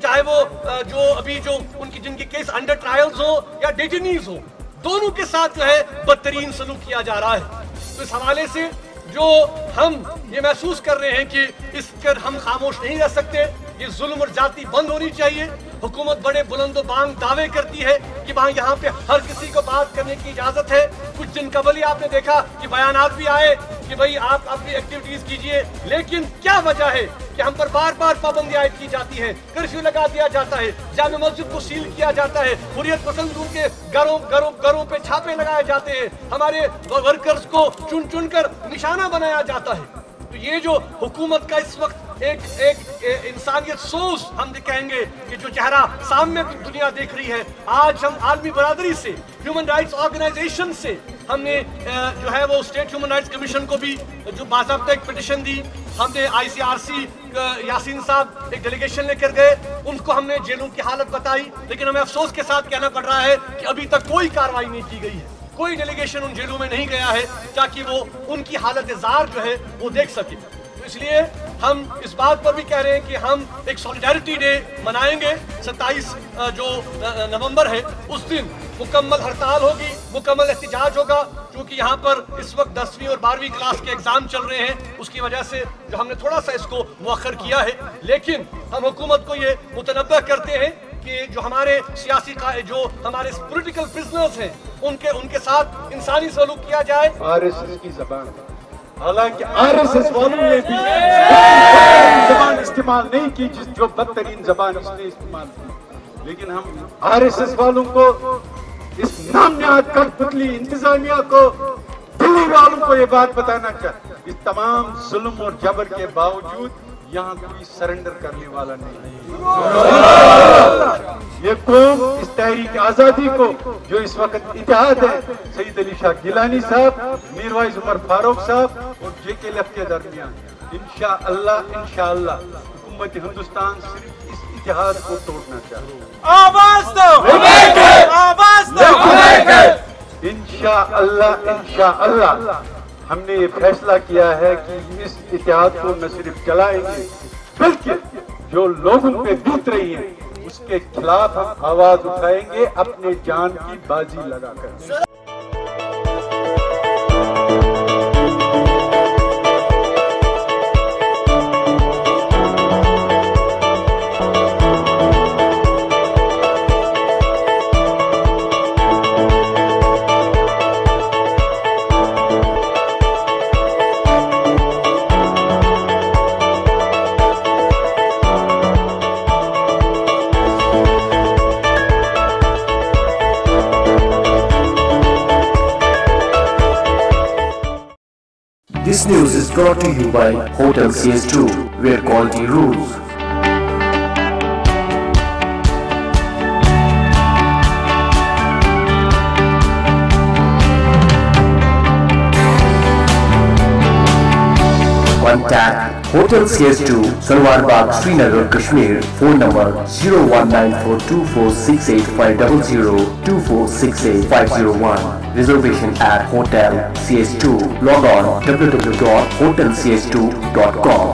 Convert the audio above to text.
चाहे वो जो अभी जो उनकी जिनके केस अंडर ट्रायल्स हो या डिटेनीज हो, दोनों के साथ जो है बदतरीन सलूक किया जा रहा है। तो इस हवाले से जो हम ये महसूस कर रहे हैं कि इस पर हम खामोश नहीं रह सकते, ये जुल्म और जाति बंद होनी चाहिए। हुकूमत बड़े बुलंदो बांग दावे करती है कि वहाँ यहाँ पे हर किसी को बात करने की इजाजत है। कुछ दिन कबल ही आपने देखा कि बयानात भी आए कि भाई आप अपनी एक्टिविटीज कीजिए, लेकिन क्या वजह है कि हम पर बार बार पाबंदी आयद की जाती है, कर्फ्यू लगा दिया जाता है, जामे मस्जिद को सील किया जाता है, हुर्रियत पसंदों के घरों पे छापे लगाए जाते हैं, हमारे वर्कर्स को चुन चुन कर निशाना बनाया जाता है। तो ये जो हुकूमत का इस वक्त एक इंसानियत सोच हम कहेंगे कि जो चेहरा सामने दुनिया देख रही है, आज हम आलमी बरादरी से, ह्यूमन राइट्स ऑर्गेनाइजेशन से हमने जो है वो स्टेट ह्यूमन राइट्स कमीशन को भी जो बाज़ाब्ता एक पिटिशन दी, हमने ICRC यासीन साहब एक डेलीगेशन लेकर गए, उनको हमने जेलों की हालत बताई, लेकिन हमें अफसोस के साथ कहना पड़ रहा है कि अभी तक कोई कार्रवाई नहीं की गई है, कोई डेलीगेशन उन जेलों में नहीं गया है ताकि वो उनकी हालत जार जो है वो देख सके। तो इसलिए हम इस बात पर भी कह रहे हैं कि हम एक सॉलिडारिटी डे मनाएंगे 27 जो नवंबर है, उस दिन मुकम्मल हड़ताल होगी, मुकम्मल एहतिजाज होगा, क्योंकि यहाँ पर इस वक्त 10वीं और 12वीं क्लास के एग्जाम चल रहे हैं, उसकी वजह से जो हमने थोड़ा सा इसको मुअख्खर किया है। लेकिन हम हुकूमत को ये मुतनब्बह करते हैं कि जो हमारे सियासी जो हमारे पॉलिटिकल प्रिजनर्स हैं उनके साथ इंसानी सलूक किया जाए। RSS की ज़बान, हालांकि RSS वालों ने भी ज़बान इस्तेमाल नहीं की जो बदतरीन ज़बान उसने इस्तेमाल की, लेकिन हम RSS वालों को, इस नामयाद कठपुतली इंतजामिया को, दिल्ली वालों को ये बात बताना चाहते, इस तमाम जुल्म और जबर के बावजूद यहाँ कोई सरेंडर करने वाला नहीं है। ये कौम इस तहरीक आजादी को जो इस वक्त इत्तेहाद है सईद अली शाह गिलानी साहब, मीरवाइज उमर फारूक साहब और JK लेफ्ट के दरमियान इंशाअल्लाह हुकूमत हिंदुस्तान सिर्फ इस इत्तेहाद को तोड़ना चाहती है। आवाज दो, आवाज दो। इंशाअल्लाह हमने ये फैसला किया है कि इस इत्तेहाद को न सिर्फ चलाएंगे बल्कि जो लोगों पे बीत रही है उसके खिलाफ हम आवाज उठाएंगे अपने जान की बाजी लगाकर। This news is brought to you by Hotel CS2, where quality rules. Contact Hotel CS2, Salwar Bagh, Srinagar, Kashmir. Phone number 01942468500 2468501. Reservation at Hotel CS2. Log on www.hotelcs2.com.